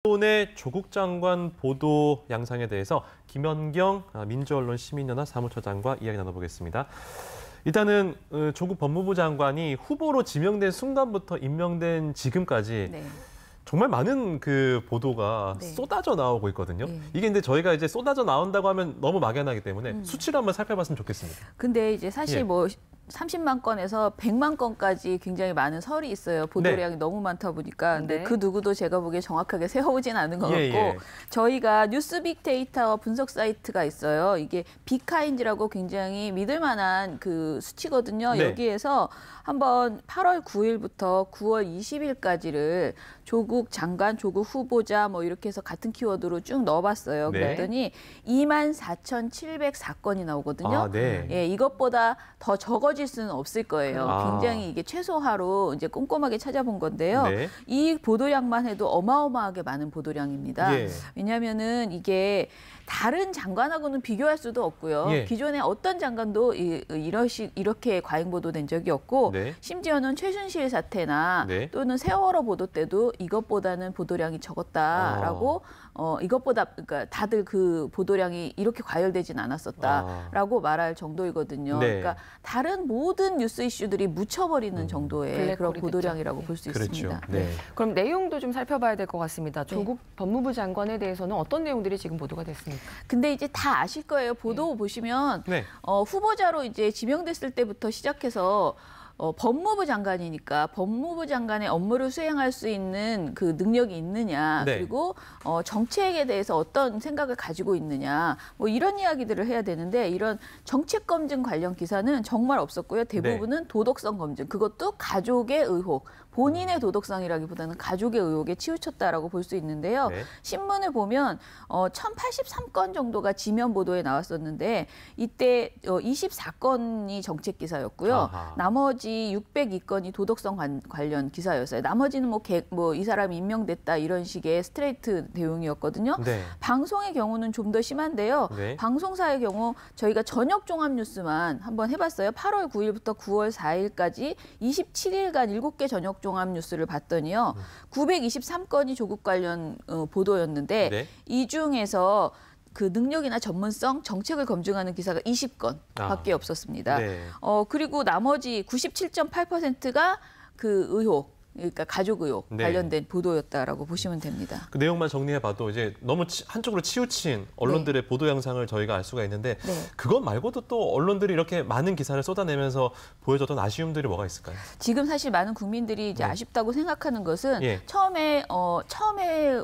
일본의 조국 장관 보도 양상에 대해서 김연경 민주언론 시민연합 사무처장과 이야기 나눠보겠습니다. 일단은 조국 법무부 장관이 후보로 지명된 순간부터 임명된 지금까지 정말 많은 그 보도가 쏟아져 나오고 있거든요. 이게 근데 저희가 이제 쏟아져 나온다고 하면 너무 막연하기 때문에 수치를 한번 살펴봤으면 좋겠습니다. 근데 이제 사실 뭐 30만 건에서 100만 건까지 굉장히 많은 설이 있어요. 보도량이 너무 많다 보니까. 근데 그 누구도 제가 보기에 정확하게 세워오진 않은 것 같고 저희가 뉴스 빅데이터 분석 사이트가 있어요. 이게 빅카인즈라고 굉장히 믿을 만한 그 수치거든요. 여기에서 한번 8월 9일부터 9월 20일까지를 조국 장관, 조국 후보자 뭐 이렇게 해서 같은 키워드로 쭉 넣어봤어요. 그랬더니 24,704건이 나오거든요. 예, 이것보다 더 적어질 수는 없을 거예요. 굉장히 이게 최소화로 이제 꼼꼼하게 찾아본 건데요. 이 보도량만 해도 어마어마하게 많은 보도량입니다. 왜냐하면은 이게 다른 장관하고는 비교할 수도 없고요. 기존에 어떤 장관도 이렇게 과잉 보도된 적이 없고 심지어는 최순실 사태나 또는 세월호 보도 때도 이것보다는 보도량이 적었다라고 이것보다 그러니까 다들 그 보도량이 이렇게 과열되진 않았었다라고 말할 정도이거든요. 그러니까 다른 모든 뉴스 이슈들이 묻혀버리는 정도의 그런 보도량이라고 볼 수 있습니다. 그럼 내용도 좀 살펴봐야 될 것 같습니다. 조국 법무부 장관에 대해서는 어떤 내용들이 지금 보도가 됐습니까? 근데 이제 다 아실 거예요. 보도 보시면 후보자로 이제 지명됐을 때부터 시작해서 법무부 장관이니까 법무부 장관의 업무를 수행할 수 있는 그 능력이 있느냐, 그리고 정책에 대해서 어떤 생각을 가지고 있느냐, 뭐 이런 이야기들을 해야 되는데 이런 정책 검증 관련 기사는 정말 없었고요. 대부분은 도덕성 검증, 그것도 가족의 의혹, 본인의 도덕성이라기보다는 가족의 의혹에 치우쳤다라고 볼 수 있는데요. 신문을 보면 1,083건 정도가 지면 보도에 나왔었는데 이때 24건이 정책 기사였고요. 나머지 602건이 도덕성 관련 기사였어요. 나머지는 뭐 이 사람이 임명됐다 이런 식의 스트레이트 내용이었거든요. 방송의 경우는 좀 더 심한데요. 방송사의 경우 저희가 저녁 종합 뉴스만 한번 해봤어요. 8월 9일부터 9월 4일까지 27일간 7개 저녁 종합 뉴스를 봤더니요. 923건이 조국 관련 보도였는데 이 중에서 그 능력이나 전문성, 정책을 검증하는 기사가 20건밖에 없었습니다. 그리고 나머지 97.8%가 그 의혹, 그러니까 가족 의혹 관련된 보도였다라고 보시면 됩니다. 그 내용만 정리해봐도 이제 너무 한쪽으로 치우친 언론들의 보도 양상을 저희가 알 수가 있는데 그것 말고도 또 언론들이 이렇게 많은 기사를 쏟아내면서 보여줬던 아쉬움들이 뭐가 있을까요? 지금 사실 많은 국민들이 이제 아쉽다고 생각하는 것은 처음에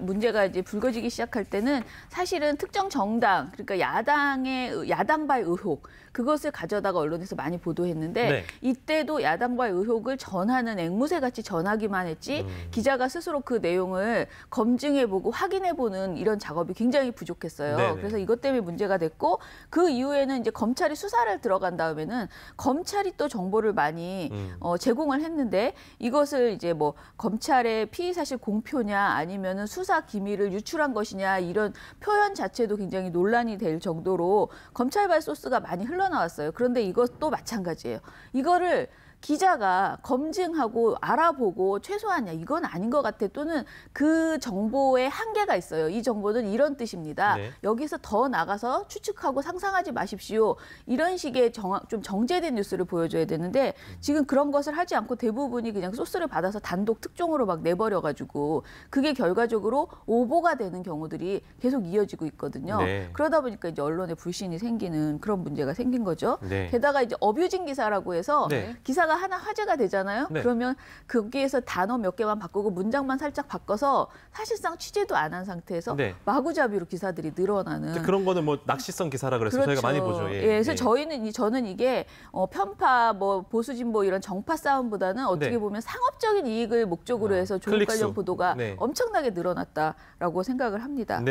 문제가 이제 불거지기 시작할 때는 사실은 특정 정당, 그러니까 야당발 의혹, 그것을 가져다가 언론에서 많이 보도했는데 이때도 야당발 의혹을 전하는 앵무새같이 전하기만 했지 기자가 스스로 그 내용을 검증해보고 확인해보는 이런 작업이 굉장히 부족했어요. 그래서 이것 때문에 문제가 됐고 그 이후에는 이제 검찰이 수사를 들어간 다음에는 검찰이 또 정보를 많이 제공을 했는데 이것을 이제 뭐 검찰의 피의사실 공표냐 아니면은 수사 기밀을 유출한 것이냐 이런 표현 자체도 굉장히 논란이 될 정도로 검찰발 소스가 많이 흘러나왔어요. 그런데 이것도 마찬가지예요. 이거를 기자가 검증하고 알아보고 최소한이야 이건 아닌 것 같아 또는 그 정보에 한계가 있어요. 이 정보는 이런 뜻입니다. 여기서 더 나가서 추측하고 상상하지 마십시오. 이런 식의 좀 정제된 뉴스를 보여줘야 되는데 지금 그런 것을 하지 않고 대부분이 그냥 소스를 받아서 단독 특종으로 막 내버려가지고 그게 결과적으로 오보가 되는 경우들이 계속 이어지고 있거든요. 그러다 보니까 이제 언론에 불신이 생기는 그런 문제가 생긴 거죠. 게다가 이제 어뷰징 기사라고 해서 기사가 하나 화제가 되잖아요. 그러면 거기에서 단어 몇 개만 바꾸고 문장만 살짝 바꿔서 사실상 취재도 안 한 상태에서 마구잡이로 기사들이 늘어나는. 그런 거는 뭐 낚시성 기사라 그래서 저희가 많이 보죠. 그래서 저는 이게 편파, 뭐 보수 진보 이런 정파 싸움보다는 어떻게 보면 상업적인 이익을 목적으로 해서 조국 관련 보도가 엄청나게 늘어났다라고 생각을 합니다.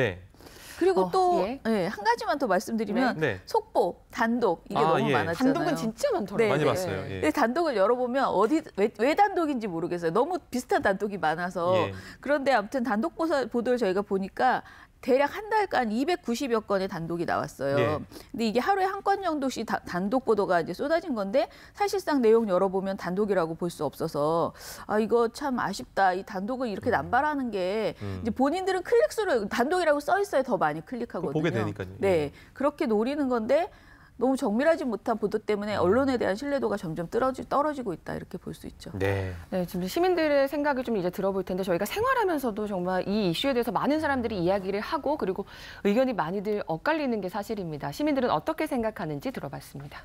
그리고 또 한 가지만 더 말씀드리면 속보, 단독 이게 너무 많았잖아요. 단독은 진짜 많더라고요. 많이 봤어요. 근데 단독을 열어보면 왜 단독인지 모르겠어요. 너무 비슷한 단독이 많아서. 그런데 아무튼 단독 보도를 저희가 보니까 대략 한 달간 290여 건의 단독이 나왔어요. 예. 근데 이게 하루에 한 건 정도씩 단독 보도가 이제 쏟아진 건데 사실상 내용 열어보면 단독이라고 볼 수 없어서 아 이거 참 아쉽다. 이 단독을 이렇게 남발하는 게 이제 본인들은 클릭수를 단독이라고 써 있어야 더 많이 클릭하거든요. 보게 되니까요. 네, 그렇게 노리는 건데 너무 정밀하지 못한 보도 때문에 언론에 대한 신뢰도가 점점 떨어지고 있다 이렇게 볼 수 있죠. 네. 네, 지금 시민들의 생각을 좀 이제 들어볼 텐데 저희가 생활하면서도 정말 이 이슈에 대해서 많은 사람들이 이야기를 하고 그리고 의견이 많이들 엇갈리는 게 사실입니다. 시민들은 어떻게 생각하는지 들어봤습니다.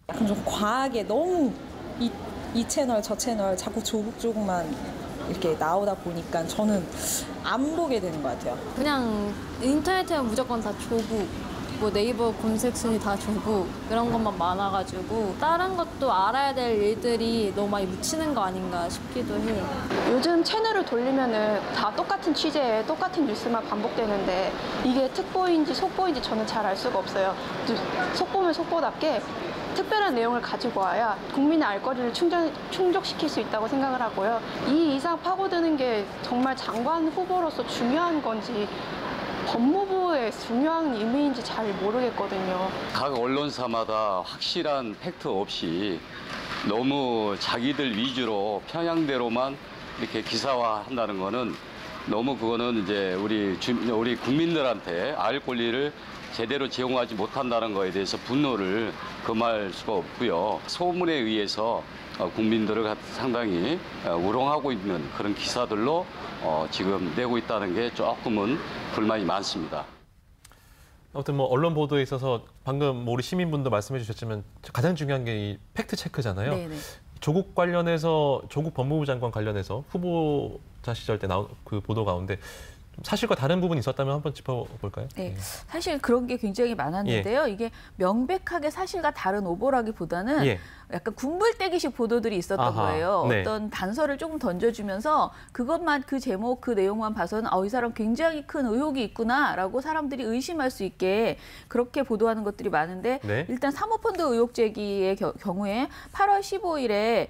약간 좀 과하게 너무 이 채널 저 채널 자꾸 조국만 이렇게 나오다 보니까 저는 안 보게 되는 것 같아요. 그냥 인터넷에는 무조건 다 조국, 뭐 네이버 검색 순위 다 조국 이런 것만 많아가지고 다른 것도 알아야 될 일들이 너무 많이 묻히는 거 아닌가 싶기도 해요. 요즘 채널을 돌리면은 다 똑같은 취재에 똑같은 뉴스만 반복되는데 이게 특보인지 속보인지 저는 잘 알 수가 없어요. 속보면 속보답게 특별한 내용을 가지고 와야 국민의 알 거리를 충족시킬 수 있다고 생각을 하고요. 이 이상 파고드는 게 정말 장관 후보로서 중요한 건지 법무부의 중요한 의미인지 잘 모르겠거든요. 각 언론사마다 확실한 팩트 없이 너무 자기들 위주로 편향대로만 이렇게 기사화한다는 거는 너무 그거는 이제 우리 국민들한테 알 권리를 제대로 제공하지 못한다는 거에 대해서 분노를 금할 수가 없고요. 소문에 의해서 국민들을 상당히 우롱하고 있는 그런 기사들로 지금 내고 있다는 게 조금은 불만이 많습니다. 아무튼 뭐 언론 보도에 있어서 방금 우리 시민분도 말씀해 주셨지만 가장 중요한 게 이 팩트 체크잖아요. 네네. 조국 법무부 장관 관련해서 후보자 시절 때 나온 그 보도 가운데 사실과 다른 부분이 있었다면 한번 짚어볼까요? 네, 사실 그런 게 굉장히 많았는데요. 이게 명백하게 사실과 다른 오보라기보다는 약간 군불대기식 보도들이 있었던 거예요. 네. 어떤 단서를 조금 던져주면서 그것만 그 제목, 그 내용만 봐서는 이 사람 굉장히 큰 의혹이 있구나라고 사람들이 의심할 수 있게 그렇게 보도하는 것들이 많은데 일단 사모펀드 의혹 제기의 경우에 8월 15일에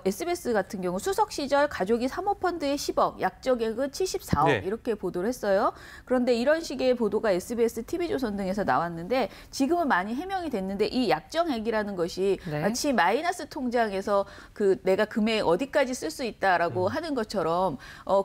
SBS 같은 경우 수석 시절 가족이 사모펀드에 10억, 약정액은 74억 이렇게 보도를 했어요. 그런데 이런 식의 보도가 SBS, TV조선 등에서 나왔는데 지금은 많이 해명이 됐는데 이 약정액이라는 것이 마치 마이너스 통장에서 내가 금액 어디까지 쓸 수 있다라고 하는 것처럼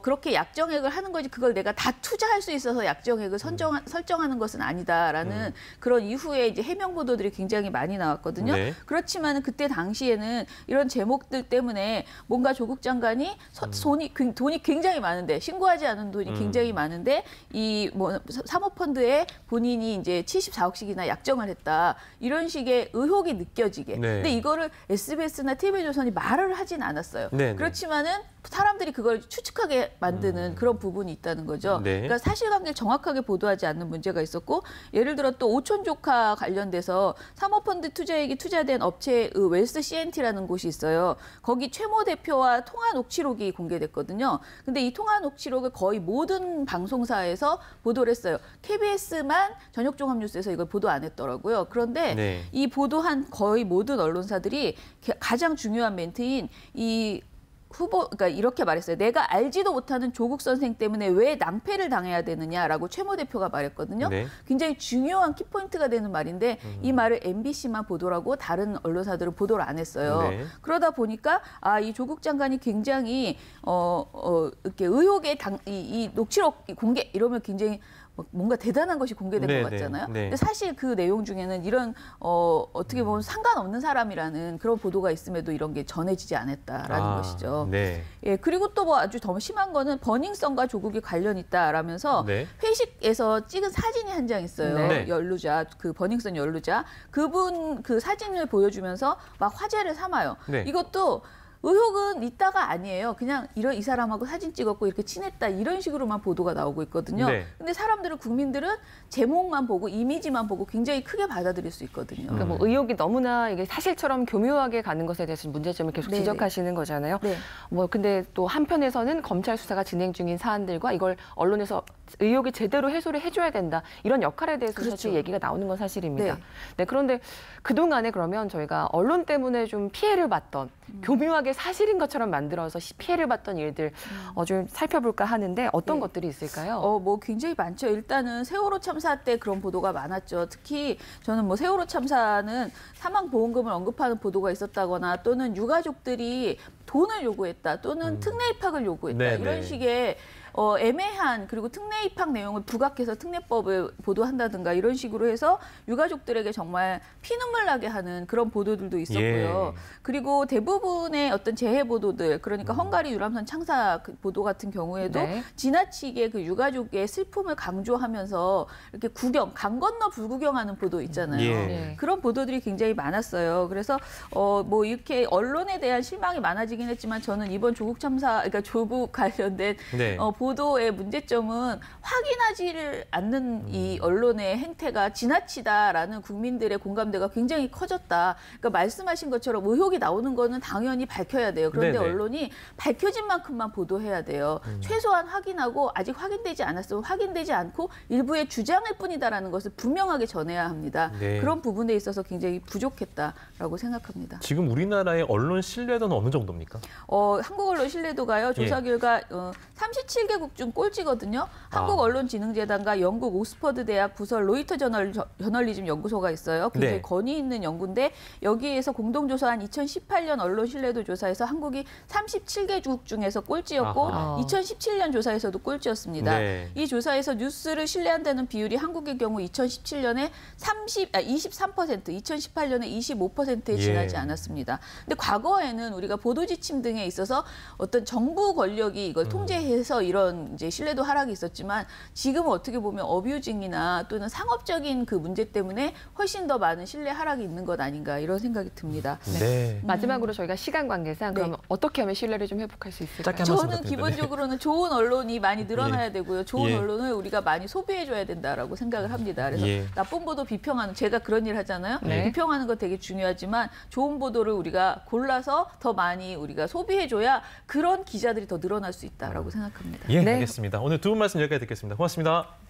그렇게 약정액을 하는 거지 그걸 내가 다 투자할 수 있어서 약정액을 설정하는 것은 아니다라는 그런 이후에 이제 해명 보도들이 굉장히 많이 나왔거든요. 그렇지만 그때 당시에는 이런 제목들 때문에 뭔가 조국 장관이 돈이 굉장히 많은데 신고하지 않은 돈이 굉장히 많은데 이 사모펀드에 본인이 이제 74억씩이나 약정을 했다 이런 식의 의혹이 느껴지게. 근데 이거를 SBS나 TV조선이 말을 하진 않았어요. 그렇지만은 사람들이 그걸 추측하게 만드는 그런 부분이 있다는 거죠. 그러니까 사실관계를 정확하게 보도하지 않는 문제가 있었고 예를 들어 또 오촌 조카 관련돼서 사모펀드 투자액이 투자된 업체 웰스 CNT라는 곳이 있어요. 거기 최모 대표와 통화 녹취록이 공개됐거든요. 근데 이 통화 녹취록을 거의 모든 방송사에서 보도를 했어요. KBS만 저녁 종합 뉴스에서 이걸 보도 안 했더라고요. 그런데 이 보도한 거의 모든 언론사들이 가장 중요한 멘트인 이 그러니까 이렇게 말했어요. 내가 알지도 못하는 조국 선생 때문에 왜 낭패를 당해야 되느냐라고 최모 대표가 말했거든요. 굉장히 중요한 키포인트가 되는 말인데 이 말을 MBC만 보도라고 다른 언론사들은 보도를 안 했어요. 그러다 보니까 이 조국 장관이 굉장히 이렇게 의혹의 이 녹취록 공개 이러면 굉장히 뭔가 대단한 것이 공개된 것 같잖아요. 근데 사실 그 내용 중에는 이런 어떻게 보면 상관없는 사람이라는 그런 보도가 있음에도 이런 게 전해지지 않았다라는 것이죠. 그리고 또 아주 더 심한 거는 버닝썬과 조국이 관련 있다라면서 회식에서 찍은 사진이 한 장 있어요. 연루자, 그 버닝썬 연루자. 그분 그 사진을 보여주면서 막 화제를 삼아요. 이것도 의혹은 있다가 아니에요. 그냥 이 사람하고 사진 찍었고 이렇게 친했다 이런 식으로만 보도가 나오고 있거든요. 근데 국민들은 제목만 보고 이미지만 보고 굉장히 크게 받아들일 수 있거든요. 그러니까 뭐 의혹이 너무나 이게 사실처럼 교묘하게 가는 것에 대해서 문제점을 계속 지적하시는 거잖아요. 근데 또 한편에서는 검찰 수사가 진행 중인 사안들과 이걸 언론에서 의혹이 제대로 해소를 해줘야 된다. 이런 역할에 대해서 사실 얘기가 나오는 건 사실입니다. 그런데 그동안에 그러면 저희가 언론 때문에 좀 피해를 봤던 교묘하게 교묘하게 사실인 것처럼 만들어서 피해를 봤던 일들 좀 살펴볼까 하는데 어떤 네. 것들이 있을까요? 뭐 굉장히 많죠. 일단은 세월호 참사 때 그런 보도가 많았죠. 특히 저는 뭐 세월호 참사는 사망보험금을 언급하는 보도가 있었다거나 또는 유가족들이 돈을 요구했다 또는 특례 입학을 요구했다 네네. 이런 식의 애매한 그리고 특례 입학 내용을 부각해서 특례법을 보도한다든가 이런 식으로 해서 유가족들에게 정말 피눈물 나게 하는 그런 보도들도 있었고요. 예. 그리고 대부분의 어떤 재해 보도들, 그러니까 헝가리 유람선 창사 보도 같은 경우에도 네. 지나치게 그 유가족의 슬픔을 강조하면서 이렇게 강 건너 불구경하는 보도 있잖아요. 예. 네. 그런 보도들이 굉장히 많았어요. 그래서 뭐 이렇게 언론에 대한 실망이 많아지긴 했지만 저는 이번 조국 참사, 그러니까 조국 관련된 네. 보도의 문제점은 확인하지를 않는 이 언론의 행태가 지나치다라는 국민들의 공감대가 굉장히 커졌다. 그러니까 말씀하신 것처럼 의혹이 나오는 거는 당연히 밝혀야 돼요. 그런데 네네. 언론이 밝혀진 만큼만 보도해야 돼요. 최소한 확인하고 아직 확인되지 않았으면 확인되지 않고 일부의 주장일 뿐이다라는 것을 분명하게 전해야 합니다. 네. 그런 부분에 있어서 굉장히 부족했다라고 생각합니다. 지금 우리나라의 언론 신뢰도는 어느 정도입니까? 한국 언론 신뢰도가요. 조사 결과 37개국 중 꼴찌거든요. 한국언론진흥재단과 영국 오스퍼드 대학 부설 로이터 저널리즘 연구소가 있어요. 굉장히 네. 권위 있는 연구인데 여기에서 공동조사한 2018년 언론 신뢰도 조사에서 한국이 37개국 중에서 꼴찌였고 아하. 2017년 조사에서도 꼴찌였습니다. 네. 이 조사에서 뉴스를 신뢰한다는 비율이 한국의 경우 2017년에 23%, 2018년에 25%에 지나지 예. 않았습니다. 근데 과거에는 우리가 보도지침 등에 있어서 어떤 정부 권력이 이걸 통제해서 이런 이제 신뢰도 하락이 있었지만 지금은 어떻게 보면 어뷰징이나 또는 상업적인 그 문제 때문에 훨씬 더 많은 신뢰 하락이 있는 것 아닌가 이런 생각이 듭니다. 네. 마지막으로 저희가 시간 관계상 네. 그럼 어떻게 하면 신뢰를 좀 회복할 수 있을까요? 짧게 한 말씀 저는 부탁드립니다. 기본적으로는 좋은 언론이 많이 늘어나야 되고요. 좋은 예. 언론을 우리가 많이 소비해줘야 된다라고 생각을 합니다. 그래서 예. 나쁜 보도 비평하는, 제가 그런 일 하잖아요. 네. 비평하는 거 되게 중요하지만 좋은 보도를 우리가 골라서 더 많이 우리가 소비해줘야 그런 기자들이 더 늘어날 수 있다라고 생각합니다. 예, 네. 알겠습니다. 오늘 두 분 말씀 여기까지 듣겠습니다. 고맙습니다.